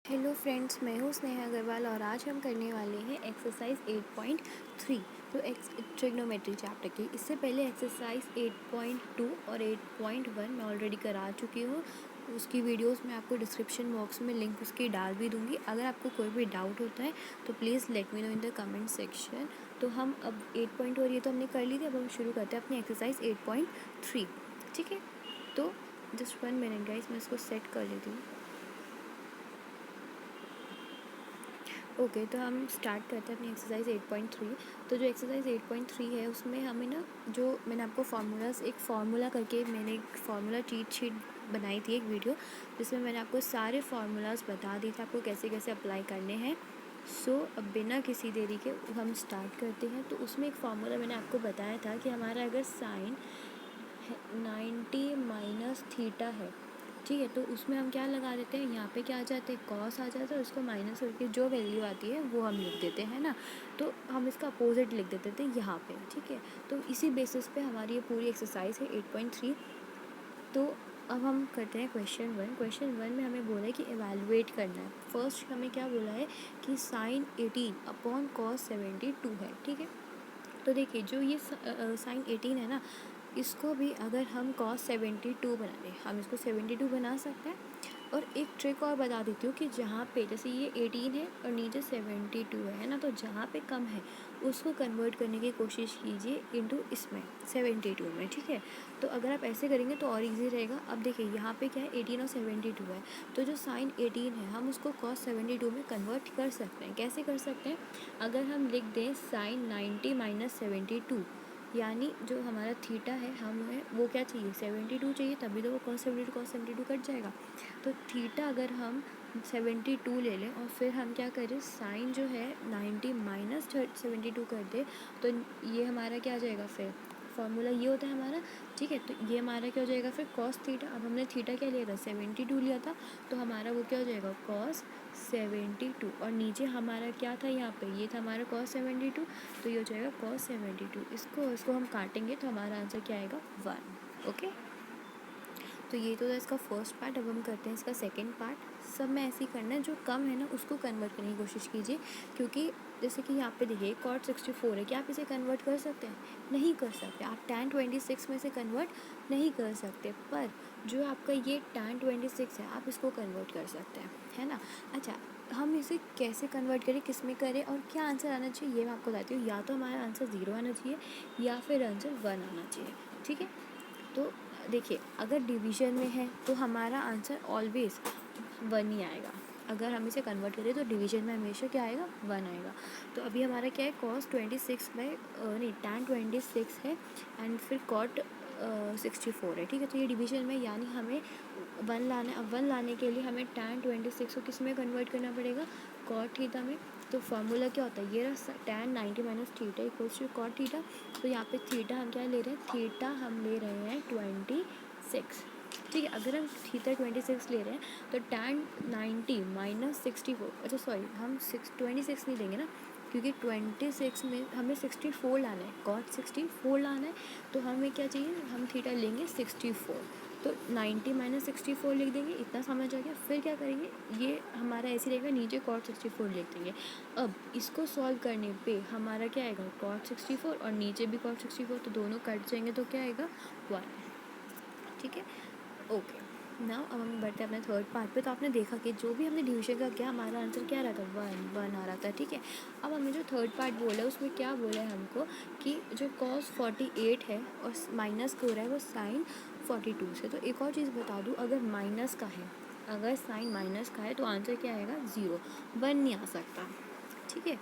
Hello friends, मैं हूँ स्नेहा अग्रवाल और आज हम करने वाले हैं एक्सरसाइज 8.3 तो ट्रिग्नोमेट्री चैप्टर की। इससे पहले एक्सरसाइज 8.2 और 8.1 मैं ऑलरेडी करा चुकी हूँ। उसकी वीडियोस मैं आपको डिस्क्रिप्शन बॉक्स में लिंक उसकी डाल भी दूँगी। अगर आपको कोई भी डाउट होता है तो please let me know in the comment section. तो हम अब 8.2 और ये तो हमने कर ली थी, अब हम शुरू करते हैं अपनी एक्सरसाइज 8.3। ठीक है, तो जस्ट 1 मिनट गाइस, मैं इसको सेट कर लेती हूँ। ओके, तो हम स्टार्ट करते हैं अपनी एक्सरसाइज 8.3। तो जो एक्सरसाइज 8.3 है उसमें हमें ना, जो मैंने आपको एक फार्मूला करके मैंने एक फार्मूला चीट शीट बनाई थी, एक वीडियो जिसमें मैंने आपको सारे फार्मूलाज बता दिए थे आपको कैसे कैसे अप्लाई करने हैं। सो अब बिना किसी देरी के हम स्टार्ट करते हैं। तो उसमें एक फार्मूला मैंने आपको बताया था कि हमारा अगर साइन 90 माइनस थीटा है, ठीक है, तो उसमें हम क्या लगा देते हैं, यहाँ पे क्या आ जाते हैं, कॉस आ जाता है, उसको माइनस करके जो वैल्यू आती है वो हम लिख देते हैं ना। तो हम इसका अपोजिट लिख देते थे यहाँ पे, ठीक है। तो इसी बेसिस पे हमारी ये पूरी एक्सरसाइज है 8.3। तो अब हम करते हैं क्वेश्चन 1 में हमें बोला है कि एवेलुएट करना है। फर्स्ट हमें क्या बोला है कि साइन 18 अपॉन कॉस 72 है, ठीक है। तो देखिए, जो ये साइन 18 है ना, इसको भी अगर हम कॉस 72 बना लें, हम इसको 72 बना सकते हैं। और एक ट्रिक और बता देती हूँ कि जहाँ पे जैसे ये 18 है और नीचे 72 है ना, तो जहाँ पे कम है उसको कन्वर्ट करने की कोशिश कीजिए इनटू इसमें 72 में, ठीक है। तो अगर आप ऐसे करेंगे तो और इजी रहेगा। अब देखिए, यहाँ पे क्या है, 18 और 72 है, तो जो साइन 18 है हम उसको कॉस 72 में कन्वर्ट कर सकते हैं। कैसे कर सकते हैं, अगर हम लिख दें साइन 90 माइनस 72, यानी जो हमारा थीटा है हमें वो क्या चाहिए, 72 चाहिए, तभी तो वो कॉस 72 कट जाएगा। तो थीटा अगर हम 72 ले लें और फिर हम क्या करें, साइन जो है 90 माइनस 72 कर दे, तो ये हमारा क्या आ जाएगा, फिर फॉर्मूला ये होता है हमारा, ठीक है। तो ये हमारा क्या हो जाएगा फिर, कॉस थीटा। अब हमने थीटा क्या लिया था, 72 लिया था, तो हमारा वो क्या हो जाएगा, कॉस 72। और नीचे हमारा क्या था, यहाँ पे ये था हमारा कॉस 72, तो ये हो जाएगा कॉस 72। इसको हम काटेंगे तो हमारा आंसर क्या आएगा, 1। ओके, तो ये तो था इसका फर्स्ट पार्ट। अब हम करते हैं इसका सेकंड पार्ट। सब में ऐसे ही करना है, जो कम है ना उसको कन्वर्ट करने की कोशिश कीजिए, क्योंकि जैसे कि यहाँ पे देखिए कॉट 64 है, क्या आप इसे कन्वर्ट कर सकते हैं, नहीं कर सकते। आप tan 26 में से कन्वर्ट नहीं कर सकते, पर जो आपका ये tan 26 है आप इसको कन्वर्ट कर सकते हैं, है ना। अच्छा, हम इसे कैसे कन्वर्ट करें, किस में करें और क्या आंसर आना चाहिए, ये मैं आपको बताती हूँ। या तो हमारा आंसर 0 आना चाहिए या फिर आंसर 1 आना चाहिए, ठीक है। तो देखिए, अगर डिवीजन में है तो हमारा आंसर ऑलवेज 1 ही आएगा। अगर हम इसे कन्वर्ट करें तो डिवीजन में हमेशा क्या आएगा, 1 आएगा। तो अभी हमारा क्या है, कॉस 26 में नहीं, tan 26 है एंड फिर कॉट 64 है, ठीक है। तो ये डिवीजन में, यानी हमें 1 लाना है। अब 1 लाने के लिए हमें tan 26 को किस में कन्वर्ट करना पड़ेगा, कॉट थीटा में। तो फार्मूला क्या होता है, ये रहा, tan 90 minus theta equals to cot theta. तो यहाँ पे थीटा हम क्या ले रहे हैं, थीटा हम ले रहे हैं 26, ठीक है। अगर हम थीटा 26 ले रहे हैं तो tan 90 माइनस 64, अच्छा सॉरी, हम 26 नहीं लेंगे ना, क्योंकि 26 में हमें 64 लाना है, कॉट 64 लाना है। तो हमें क्या चाहिए, हम थीटा लेंगे 64, तो 90 माइनस 64 लिख देंगे, इतना समझ आ गया। फिर क्या करेंगे, ये हमारा ऐसे रहेगा, नीचे कॉट 64 लिख देंगे। अब इसको सॉल्व करने पे हमारा क्या आएगा, कॉट 64 और नीचे भी कॉट 64, तो दोनों कट जाएंगे, तो क्या आएगा, 1, ठीक है। ओके, नाउ अब हम बढ़ते हैं अपने थर्ड पार्ट पे। तो आपने देखा कि जो भी हमने डिवीजन का किया हमारा आंसर क्या रहा था, 1 आ रहा था, ठीक है। अब हमें जो थर्ड पार्ट बोला है उसमें क्या बोला है हमको, कि जो कॉस 48 है और माइनस हो रहा है वो साइन 42 से। तो एक और चीज़ बता दूँ, अगर माइनस का है, अगर साइन माइनस का है तो आंसर क्या आएगा, 0, 1 नहीं आ सकता, ठीक है।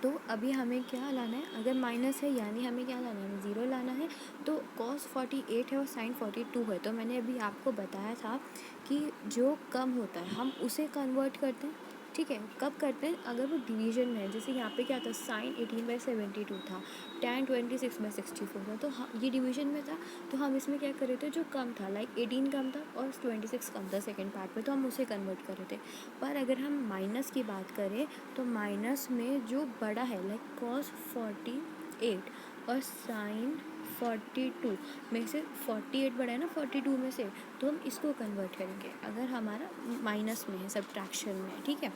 तो अभी हमें क्या लाना है, अगर माइनस है यानी हमें क्या लाना है, 0 लाना है। तो कॉस 48 है और साइन 42 है, तो मैंने अभी आपको बताया था कि जो कम होता है हम उसे कन्वर्ट करते हैं, ठीक है। कब करते हैं, अगर वो डिवीजन में है। जैसे यहाँ पे क्या था, साइन 18/72 था, tan 26/64 था, तो ये डिवीजन में था, तो हम इसमें क्या कर रहे थे, जो कम था, लाइक 18 कम था और 26 कम था सेकेंड पार्ट में, तो हम उसे कन्वर्ट कर रहे थे। पर अगर हम माइनस की बात करें तो माइनस में जो बड़ा है, लाइक कॉस 48 और साइन 42 में से 48 बड़ा है ना 42 में से, तो हम इसको कन्वर्ट करेंगे अगर हमारा माइनस में है, सब्ट्रैक्शन में है, ठीक है।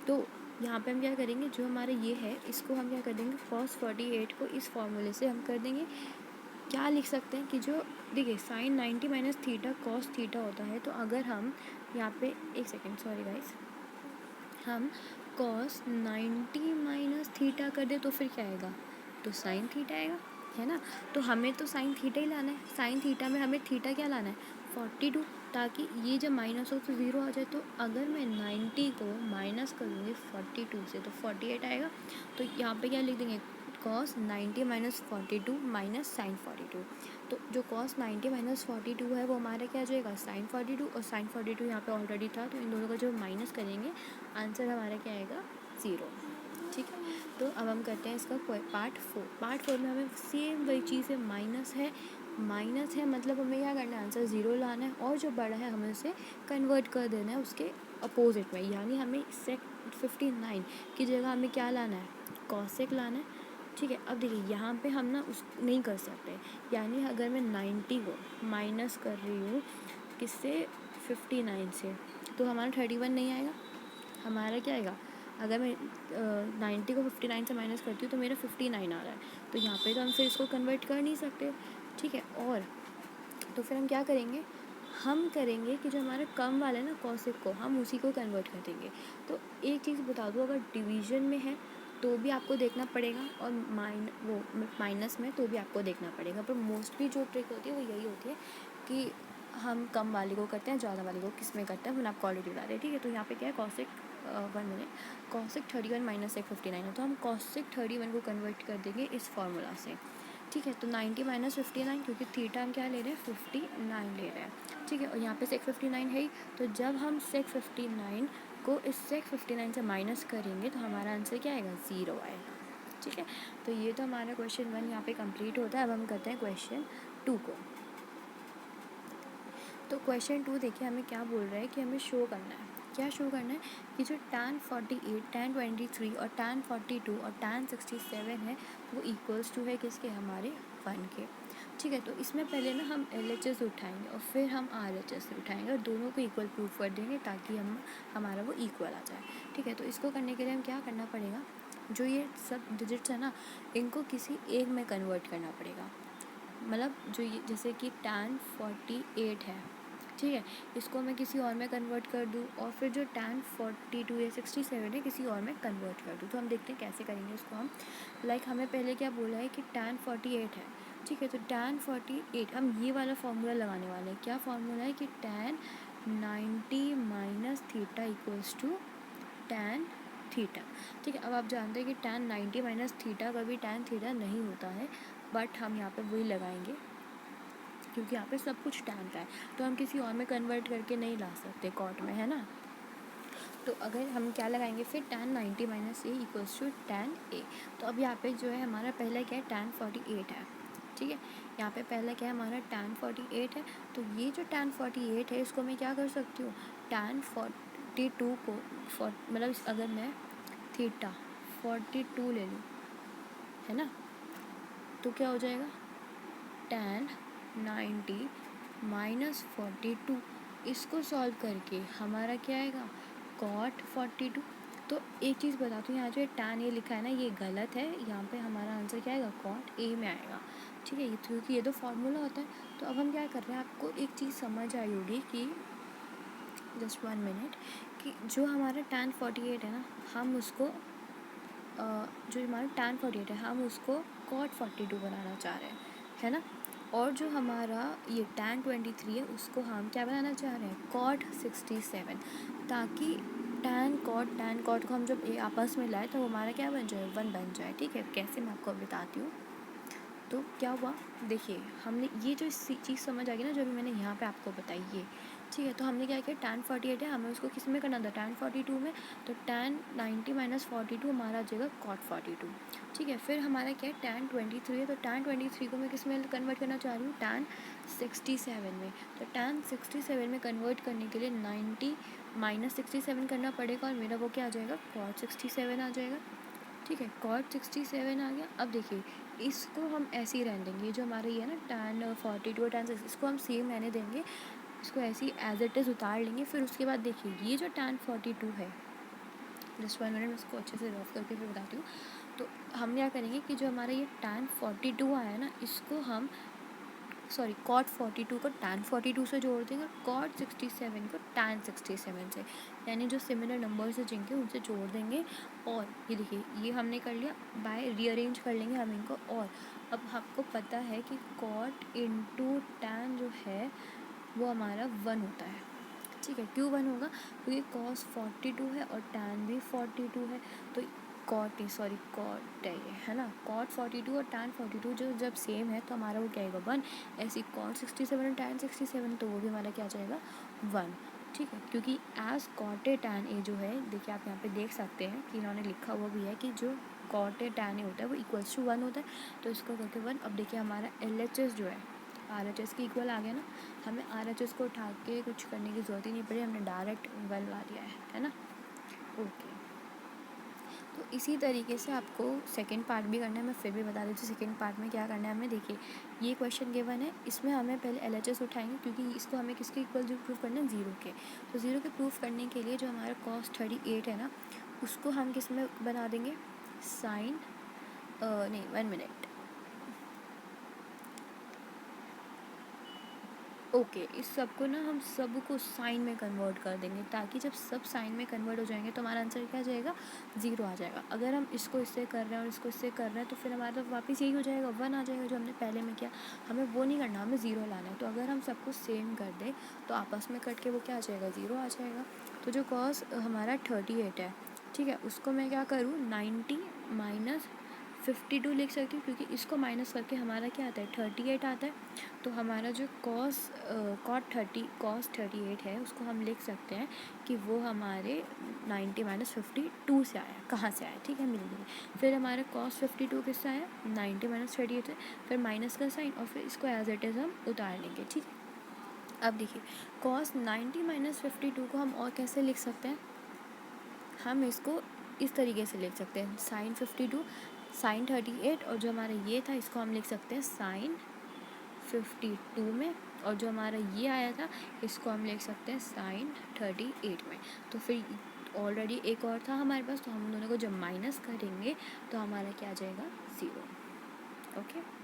तो यहाँ पे हम क्या करेंगे, जो हमारा ये है इसको हम क्या कर देंगे, cos 48 को इस फॉर्मूले से हम कर देंगे, क्या लिख सकते हैं कि जो देखिए sine 90 minus theta cos theta होता है, तो अगर हम यहाँ पे एक सेकेंड सॉरी गाइस, हम कॉस 90 माइनस थीटा कर दे तो फिर क्या आएगा, तो साइन थीटा आएगा, है ना। तो हमें तो साइन थीटा ही लाना है, साइन थीटा में हमें थीटा क्या लाना है, 42, ताकि ये जब माइनस हो तो ज़ीरो आ जाए। तो अगर मैं 90 को माइनस करूँगी 42 से तो 48 आएगा। तो यहाँ पे क्या लिख देंगे, कॉस 90 माइनस 42 माइनस साइन 42। तो जो कॉस 90 माइनस 42 है वो हमारा क्या आ जाएगा, साइन 42, और साइन 42 यहाँ पे ऑलरेडी था, तो इन दोनों का जो माइनस करेंगे आंसर हमारा क्या आएगा, 0, ठीक है। तो अब हम करते हैं इसका पार्ट 4। पार्ट 4 में हमें सेम वही चीज़ है, माइनस है मतलब हमें क्या करना है, आंसर 0 लाना है, और जो बड़ा है हमें उसे कन्वर्ट कर देना है उसके अपोजिट में, यानी हमें सेक 59 की जगह हमें क्या लाना है, कॉसेक लाना है, ठीक है। अब देखिए यहाँ पे हम ना उस नहीं कर सकते, यानी अगर मैं 90 को माइनस कर रही हूँ किससे, 59 से, तो हमारा 31 नहीं आएगा, हमारा क्या आएगा, अगर मैं 90 को 59 से माइनस करती हूँ तो मेरा 59 आ रहा है, तो यहाँ पे तो हम फिर इसको कन्वर्ट कर नहीं सकते, ठीक है। और तो फिर हम क्या करेंगे, हम करेंगे कि जो हमारा कम वाला है ना कॉसेक को, हम उसी को कन्वर्ट कर देंगे। तो एक चीज़ बता दूँ, अगर डिवीजन में है तो भी आपको देखना पड़ेगा, और माइनस में तो भी आपको देखना पड़ेगा, पर मोस्टली जो ट्रिक होती है वो यही होती है कि हम कम वाले को करते हैं, ज़्यादा वाले को किस में करते हैं, मैंने आपको ऑलरेडी बता रही, ठीक है। तो यहाँ पे क्या है, cosec 1 minute, cosec 31 minus sec 59 है, तो हम कॉसेक 31 को कन्वर्ट कर देंगे इस फार्मूला से, ठीक है। तो 90 माइनस 59, क्योंकि थीटा हम क्या ले रहे हैं, 59 ले रहे हैं, ठीक है। और यहाँ पे सेक 59 है ही, तो जब हम सेक 59 को इस सेक 59 से माइनस करेंगे तो हमारा आंसर क्या आएगा, 0 आएगा, ठीक है। तो ये तो हमारा क्वेश्चन 1 यहाँ पे कंप्लीट होता है। अब हम करते हैं क्वेश्चन 2 को। तो क्वेश्चन 2 देखिए हमें क्या बोल रहा है कि हमें शो करना है, क्या शो करना है कि जो tan 48, tan 23 और tan 42 और tan 67 है वो इक्वल्स टू है किसके, हमारे 1 के, ठीक है। तो इसमें पहले ना हम LHS उठाएंगे और फिर हम RHS उठाएंगे और दोनों को इक्वल प्रूफ कर देंगे ताकि हमारा वो इक्वल आ जाए, ठीक है। तो इसको करने के लिए हम क्या करना पड़ेगा, जो ये सब डिजिट्स है ना इनको किसी एक में कन्वर्ट करना पड़ेगा, मतलब जो ये जैसे कि tan 48 है, ठीक है, इसको मैं किसी और में कन्वर्ट कर दूँ, और फिर जो tan 42 या 67 है किसी और में कन्वर्ट कर दूँ। तो हम देखते हैं कैसे करेंगे इसको हम, हमें पहले क्या बोला है कि tan 48 है, ठीक है। तो tan 48 हम ये वाला फार्मूला लगाने वाले हैं, क्या फार्मूला है कि tan 90 minus theta equals to tan theta, ठीक है। अब आप जानते हैं कि tan 90 माइनस थीटा कभी tan थीटा नहीं होता है, बट हम यहाँ पे वही लगाएंगे क्योंकि यहाँ पे सब कुछ tan का है, तो हम किसी और में कन्वर्ट करके नहीं ला सकते कॉट में, है ना। तो अगर हम क्या लगाएंगे फिर tan 90 minus A equals to tan A. तो अब यहाँ पे जो है हमारा पहला क्या है, tan 48 है, ठीक है। यहाँ पे पहला क्या है हमारा tan 48 है, तो ये जो tan 48 है इसको मैं क्या कर सकती हूँ, tan 42 को मतलब अगर मैं थीटा 42 ले लूँ, है ना, तो क्या हो जाएगा, tan 90 माइनस 42, इसको सॉल्व करके हमारा क्या आएगा, cot 42। तो एक चीज़ बताती हूँ, यहाँ जो tan ये लिखा है ना ये गलत है, यहाँ पे हमारा आंसर क्या आएगा, cot a में आएगा, ठीक है। ये क्योंकि ये तो फार्मूला होता है। तो अब हम क्या कर रहे हैं, आपको एक चीज़ समझ आई होगी कि जस्ट 1 मिनट, कि जो हमारा tan 48 है ना, हम उसको जो हमारा tan 48 है हम उसको cot 42 बनाना चाह रहे हैं, है ना। और जो हमारा ये tan 23 है उसको हम क्या बनाना चाह रहे हैं, cot 67, ताकि tan cot को हम जब आपस में लाए तो हमारा क्या बन जाए, 1 बन जाए, ठीक है। कैसे मैं आपको बताती हूँ। तो क्या हुआ, देखिए हमने ये जो चीज़ समझ आ गई ना जो अभी मैंने यहाँ पे आपको बताई ये, ठीक है। तो हमने क्या किया, tan 48 है हमें उसको किस में करना था, tan 42 में, तो tan 90 माइनस 42 हमारा आ जाएगा cot 42, ठीक है। फिर हमारा क्या है tan 23 है, तो tan 23 को मैं किस में कन्वर्ट करना चाह रही हूँ, tan 67 में। तो tan 67 में कन्वर्ट करने के लिए 90 माइनस 67 करना पड़ेगा और मेरा वो क्या आ जाएगा, cot 67 आ जाएगा, ठीक है। cot 67 आ गया। अब देखिए इसको हम ऐसे ही रहने देंगे, जो हमारा ये है ना tan 42 और tan 60, इसको हम सेम रहने देंगे, इसको ऐसे ही एज इट इज़ उतार लेंगे। फिर उसके बाद देखिए ये जो tan 42 है, जस्ट 1 मिनट, मैं इसको अच्छे से रफ करके फिर बताती हूँ। तो हम क्या करेंगे कि जो हमारा ये tan 42 आया ना, इसको हम cot 42 को tan 42 से जोड़ देंगे, और cot 67 को tan 67 से, यानी जो सिमिलर नंबर्स हैं जिनके, उनसे जोड़ देंगे। और ये देखिए ये हमने कर लिया, बाय रीअरेंज कर लेंगे हम इनको। और अब आपको पता है कि cot इंटू tan जो है वो हमारा 1 होता है, ठीक है। क्यों 1 होगा? क्योंकि cos 42 है और tan भी 42 है, तो cot है ये, है ना। cot 42 और tan 42 जो जब सेम है तो हमारा वो क्या आएगा, 1। ऐसे cot 67 और tan 67, तो वो भी हमारा क्या जाएगा, 1, ठीक है। क्योंकि एज cot ए tan ए जो है, देखिए आप यहाँ पे देख सकते हैं कि इन्होंने लिखा हुआ भी है कि जो cot ए tan ए होता है वो इक्वल्स टू 1 होता है, तो इसको करके 1। अब देखिए हमारा LHS जो है RHS के इक्वल आ गया ना, हमें RHS को उठा के कुछ करने की ज़रूरत ही नहीं पड़ी, हमने डायरेक्ट 1 ला दिया है ना। ओके, तो इसी तरीके से आपको सेकंड पार्ट भी करना है। मैं फिर भी बता देती हूँ सेकंड पार्ट में क्या करना है हमें। देखिए ये क्वेश्चन गिवन है, इसमें हमें पहले LHS उठाएंगे, क्योंकि इसको हमें किसके इक्वल प्रूफ करना है, 0 के। तो 0 के प्रूफ करने के लिए जो हमारा cos 38 है ना, उसको हम किस में बना देंगे, साइन नहीं 1 मिनट, ओके, इस सब को ना हम सब को साइन में कन्वर्ट कर देंगे, ताकि जब सब साइन में कन्वर्ट हो जाएंगे तो हमारा आंसर क्या आ जाएगा, 0 आ जाएगा। अगर हम इसको इससे कर रहे हैं और इसको इससे कर रहे हैं तो फिर हमारा तो वापस यही हो जाएगा, 1 आ जाएगा, जो हमने पहले में किया। हमें वो नहीं करना, हमें 0 लाना है। तो अगर हम सबको सेम कर दें तो आपस में कट के वो क्या आ जाएगा, 0 आ जाएगा। तो जो कॉस हमारा 38 है, ठीक है, उसको मैं क्या करूँ, 90 माइनस 52 लिख सकती हूँ, क्योंकि इसको माइनस करके हमारा क्या आता है, 38 आता है। तो हमारा जो cos 38 है, उसको हम लिख सकते हैं कि वो हमारे 90 माइनस 52 से आया। कहाँ से आया, ठीक है, मिल गई। फिर हमारे cos 52 किससे आया, 90 माइनस 38 से, फिर माइनस का साइन, और फिर इसको एज इट इज़ हम उतार लेंगे, ठीक है। अब देखिए cos 90 माइनस 52 को हम और कैसे लिख सकते हैं, हम इसको इस तरीके से लिख सकते हैं, साइन 52 साइन 38, और जो हमारा ये था इसको हम लिख सकते हैं साइन 52 में, और जो हमारा ये आया था इसको हम लिख सकते हैं साइन 38 में। तो फिर ऑलरेडी एक और था हमारे पास, तो हम दोनों को जब माइनस करेंगे तो हमारा क्या आ जाएगा, 0। ओके।